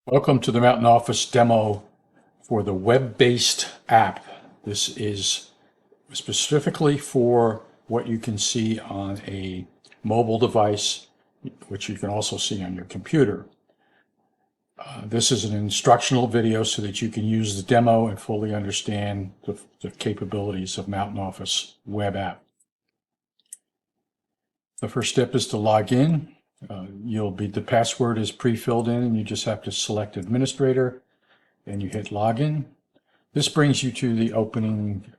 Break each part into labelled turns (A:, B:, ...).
A: Welcome to the MountainOffice demo for the web-based app. This is specifically for what you can see on a mobile device, which you can also see on your computer. This is an instructional video so that you can use the demo and fully understand the capabilities of MountainOffice web app. The first step is to log in. The password is pre-filled in, and you just have to select administrator and you hit login. This brings you to the opening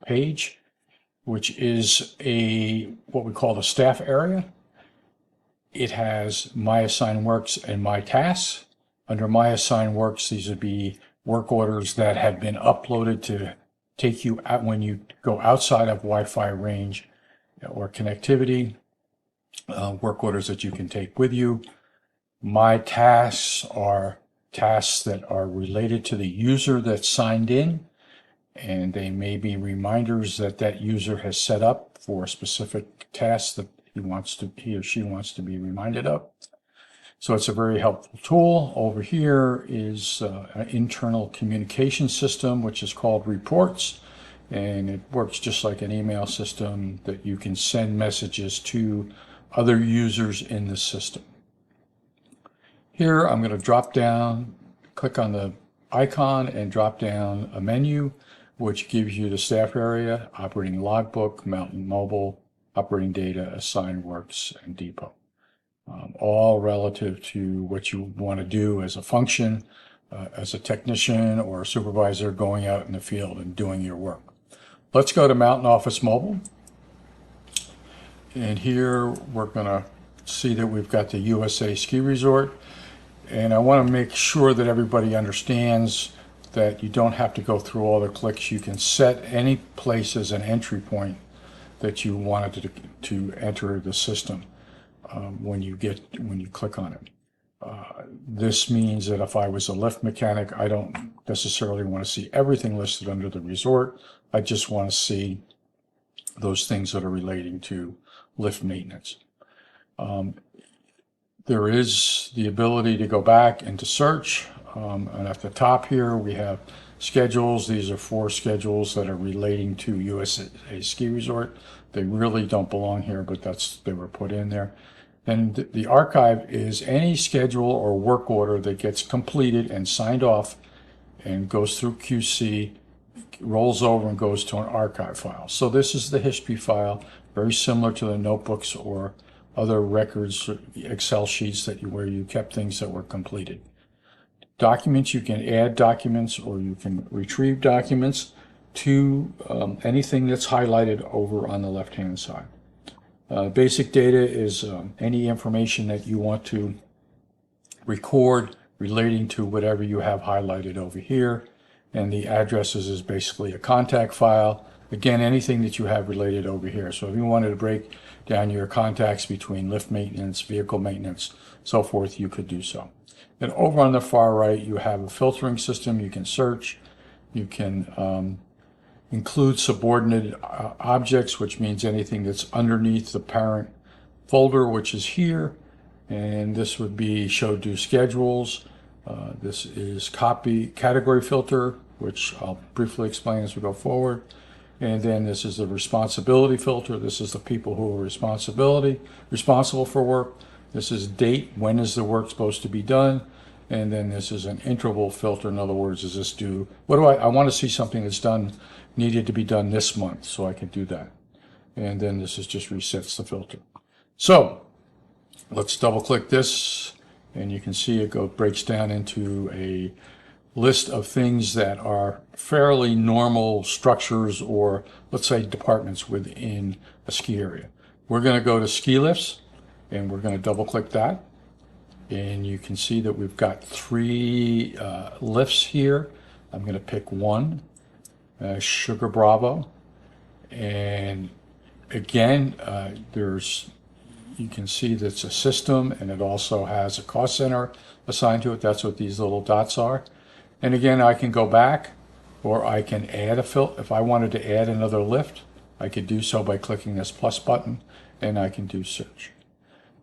A: page, which is what we call the staff area. It has My Assigned Works and My Tasks. Under My Assigned Works, these would be work orders that have been uploaded to take you out when you go outside of Wi-Fi range or connectivity. Work orders that you can take with you. My tasks are tasks that are related to the user that's signed in, and they may be reminders that user has set up for a specific task that he or she wants to be reminded of. So it's a very helpful tool. Over here is an internal communication system, which is called Reports, and it works just like an email system that you can send messages to other users in the system. Here I'm going to drop down, click on the icon and drop down a menu which gives you the staff area, operating logbook, Mountain Mobile, operating data, assigned works, and depot. All relative to what you want to do as a function, as a technician or a supervisor going out in the field and doing your work. Let's go to MountainOffice Mobile. And here we're going to see that we've got the USA Ski Resort. And I want to make sure that everybody understands that you don't have to go through all the clicks. You can set any place as an entry point that you wanted to enter the system when you click on it. This means that if I was a lift mechanic, I don't necessarily want to see everything listed under the resort. I just want to see those things that are relating to lift maintenance. There is the ability to go back and to search. And at the top here, we have schedules. These are 4 schedules that are relating to USA Ski Resort. They really don't belong here, but they were put in there. And the archive is any schedule or work order that gets completed and signed off and goes through QC, rolls over and goes to an archive file. So this is the history file, very similar to the notebooks or other records, Excel sheets where you kept things that were completed. Documents, you can add documents or you can retrieve documents to anything that's highlighted over on the left-hand side. Basic data is any information that you want to record relating to whatever you have highlighted over here. And the addresses is basically a contact file. Again, anything that you have related over here. So if you wanted to break down your contacts between lift maintenance, vehicle maintenance, so forth, you could do so. And over on the far right, you have a filtering system. You can search. You can include subordinate objects, which means anything that's underneath the parent folder, which is here. And this would be show due schedules. This is category filter, which I'll briefly explain as we go forward. And then this is the responsibility filter. This is the people who are responsible for work. This is date, when is the work supposed to be done? And then this is an interval filter. In other words, is this due? I want to see something that's needed to be done this month, so I can do that. And then this is just resets the filter. So let's double click this, and you can see it breaks down into a list of things that are fairly normal structures or, let's say, departments within a ski area. We're going to go to ski lifts, and we're going to double click that. And you can see that we've got 3 lifts here. I'm going to pick one, Sugar Bravo. And again, you can see that's a system, and it also has a cost center assigned to it. That's what these little dots are. And again, I can go back, or I can add if I wanted to add another lift, I could do so by clicking this plus button, and I can do search.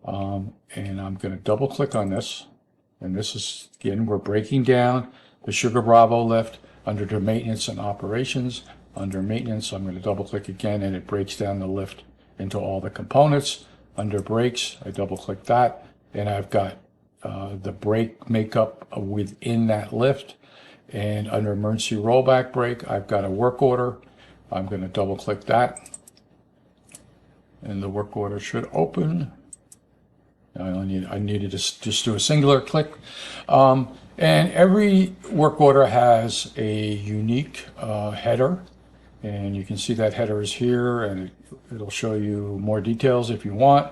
A: And I'm going to double click on this, And this is, again, we're breaking down the Sugar Bravo lift under the maintenance and operations. Under maintenance, I'm going to double click again, and it breaks down the lift into all the components. Under brakes, I double click that, and I've got the brake makeup within that lift. And under emergency rollback brake, I've got a work order. I'm going to double click that, and the work order should open. I needed to just do a singular click. And every work order has a unique header, and you can see that header is here, and it'll show you more details if you want.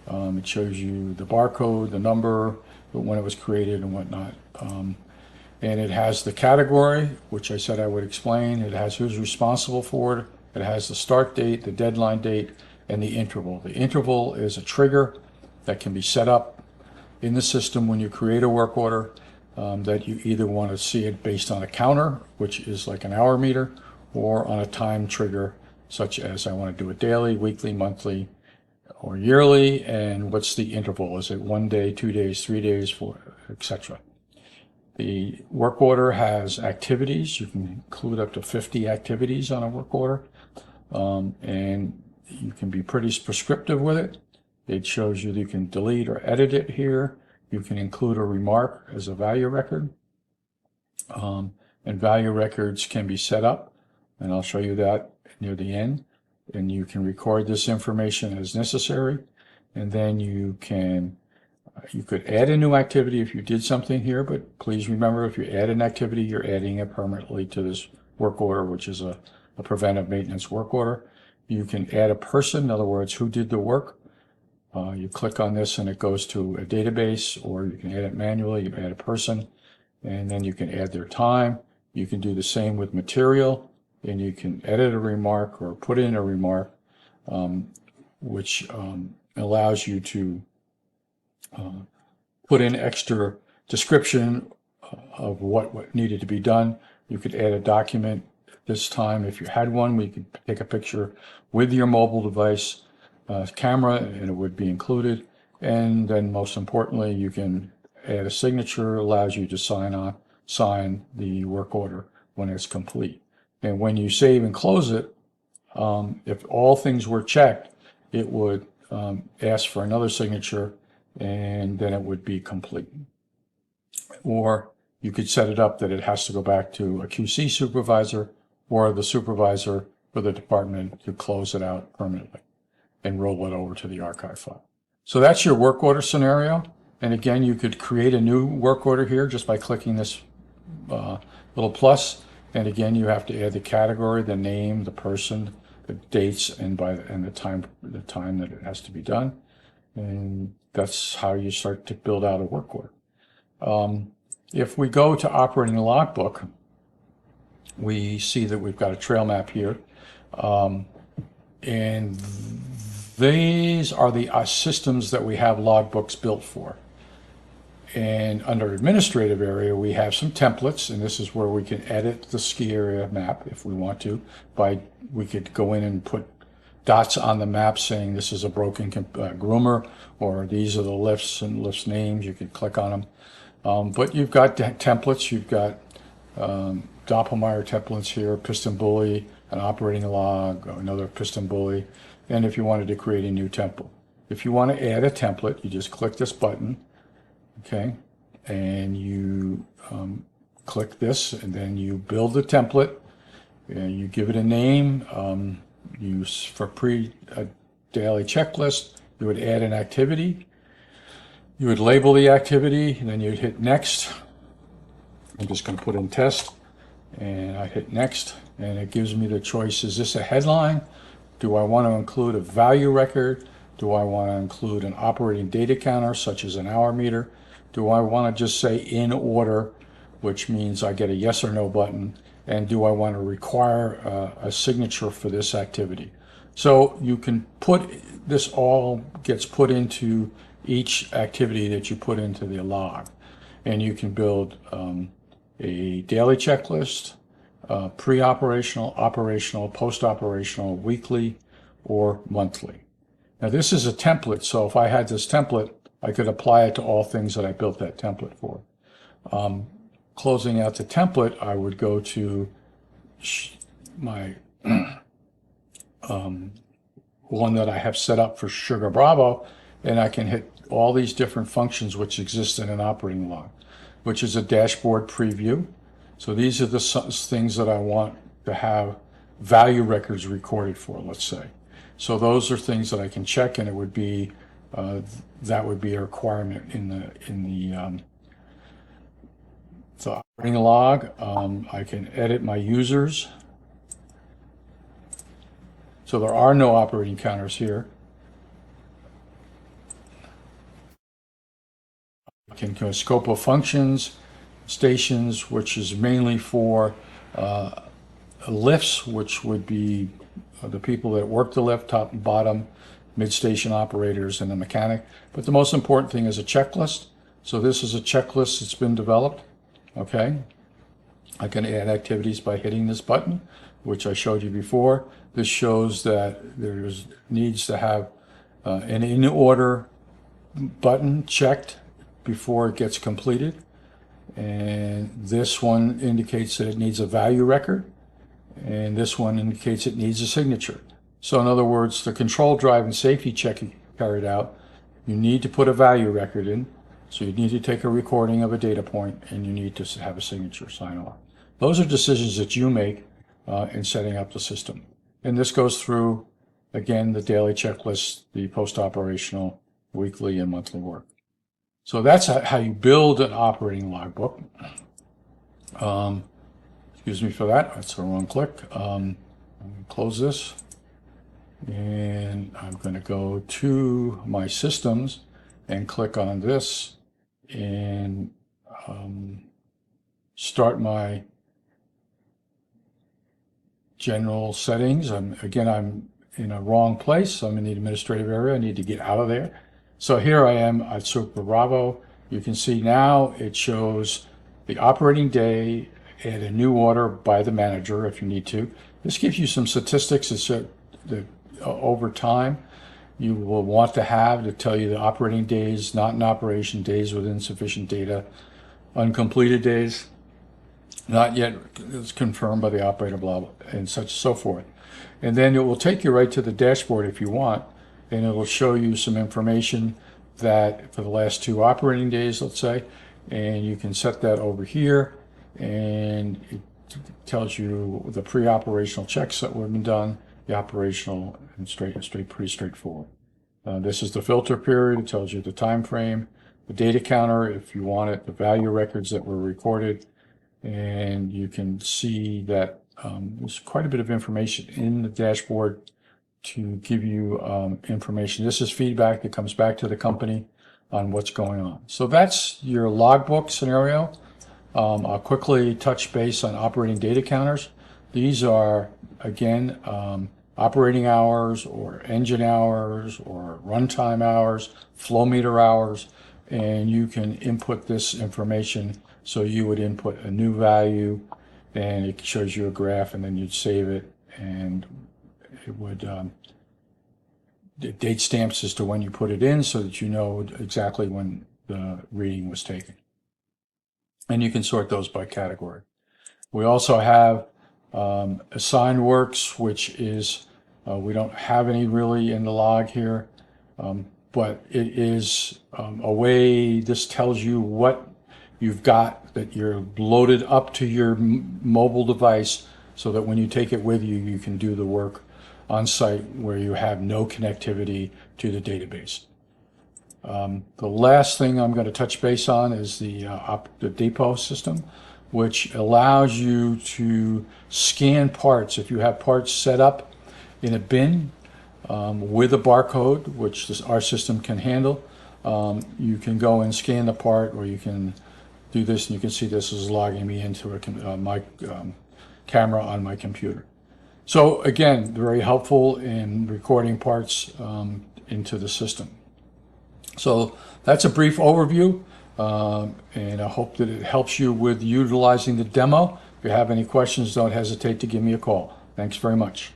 A: It shows you the barcode, the number, when it was created and whatnot. And it has the category, which I said I would explain. It has who's responsible for it. It has the start date, the deadline date, and the interval. The interval is a trigger that can be set up in the system when you create a work order, that you either want to see it based on a counter, which is like an hour meter, or on a time trigger, such as I want to do it daily, weekly, monthly, or yearly, and what's the interval? Is it 1 day, 2 days, 3 days, 4, etc.? The work order has activities. You can include up to 50 activities on a work order, and you can be pretty prescriptive with it. It shows you that you can delete or edit it here. You can include a remark as a value record, and value records can be set up, and I'll show you that near the end. And you can record this information as necessary, and then you could add a new activity if you did something here, but please remember, if you add an activity, you're adding it permanently to this work order, which is a preventive maintenance work order. You can add a person, in other words, who did the work. You click on this and it goes to a database, or you can add it manually. You add a person, and then you can add their time. You can do the same with material, and you can edit a remark or put in a remark, which allows you to put in extra description of what needed to be done. You could add a document. This time, if you had one, we could take a picture with your mobile device camera, and it would be included. And then most importantly, you can add a signature, allows you to sign the work order when it's complete. And when you save and close it, if all things were checked, it would ask for another signature, and then it would be complete. Or you could set it up that it has to go back to a QC supervisor or the supervisor for the department to close it out permanently and roll it over to the archive file. So that's your work order scenario. And again, you could create a new work order here just by clicking this little plus. And again, you have to add the category, the name, the person, the dates, and the time that it has to be done. And that's how you start to build out a work order. If we go to operating logbook, we see that we've got a trail map here. And these are the systems that we have logbooks built for. And under administrative area, we have some templates, and this is where we can edit the ski area map if we want to. We could go in and put dots on the map saying this is a broken groomer, or these are the lifts and lifts names. You can click on them. But you've got templates. You've got Doppelmayr templates here, piston bully, an operating log, another piston bully, and if you wanted to create a new template. If you want to add a template, you just click this button, okay, and you click this, and then you build the template, and you give it a name. For daily checklist, you would add an activity. You would label the activity, and then you'd hit next. I'm just going to put in test, and I hit next, and it gives me the choice. Is this a headline? Do I want to include a value record? Do I want to include an operating data counter, such as an hour meter? Do I want to just say in order, which means I get a yes or no button? And do I want to require a signature for this activity? So you can put, this all gets put into each activity that you put into the log. And you can build a daily checklist, pre-operational, operational, post-operational, weekly, or monthly. Now this is a template, so if I had this template, I could apply it to all things that I built that template for. Closing out the template, I would go to my one that I have set up for Sugar Bravo, and I can hit all these different functions which exist in an operating log, which is a dashboard preview. So these are the things that I want to have value records recorded for, let's say. So those are things that I can check, and it would be that would be a requirement in the operating log. I can edit my users. So there are no operating counters here. I can go scope of functions, stations, which is mainly for lifts, which would be the people that work the lift, top and bottom, mid-station operators, and the mechanic. But the most important thing is a checklist. So this is a checklist that's been developed. Okay. I can add activities by hitting this button, which I showed you before. This shows that there needs to have an in order button checked before it gets completed. And this one indicates that it needs a value record. And this one indicates it needs a signature. So in other words, the control drive and safety check carried out, you need to put a value record in. So you need to take a recording of a data point, and you need to have a signature sign off. Those are decisions that you make in setting up the system. And this goes through, again, the daily checklist, the post-operational, weekly, and monthly work. So that's how you build an operating logbook. Excuse me for that. That's the wrong click. Close this. And I'm going to go to my systems and click on this and start my general settings. Again, I'm in a wrong place. I'm in the administrative area. I need to get out of there. So here I am at Super Bravo. You can see now it shows the operating day and a new order by the manager if you need to. This gives you some statistics that over time you will want to have to tell you the operating days, not in operation, days with insufficient data, uncompleted days, not yet it's confirmed by the operator, blah, blah, and such and so forth. And then it will take you right to the dashboard if you want, and it will show you some information that for the last 2 operating days, let's say, and you can set that over here, and it tells you the pre-operational checks that would have been done, the operational, and pretty straightforward. This is the filter period. It tells you the time frame, the data counter if you want it, the value records that were recorded, and you can see that there's quite a bit of information in the dashboard to give you information. This is feedback that comes back to the company on what's going on. So that's your logbook scenario. I'll quickly touch base on operating data counters. These are, again, operating hours or engine hours or runtime hours, flow meter hours, and you can input this information. So you would input a new value, and it shows you a graph, and then you'd save it, and it would date stamps as to when you put it in so that you know exactly when the reading was taken. And you can sort those by category. We also have assigned works, which is, we don't have any really in the log here, but it is a way, this tells you what you've got that you're loaded up to your mobile device so that when you take it with you, you can do the work on site where you have no connectivity to the database. The last thing I'm going to touch base on is the depot system, which allows you to scan parts. If you have parts set up in a bin with a barcode, which our system can handle, you can go and scan the part, or you can do this, and you can see this is logging me into my camera on my computer. So again, very helpful in recording parts into the system. So that's a brief overview, and I hope that it helps you with utilizing the demo. If you have any questions, don't hesitate to give me a call. Thanks very much.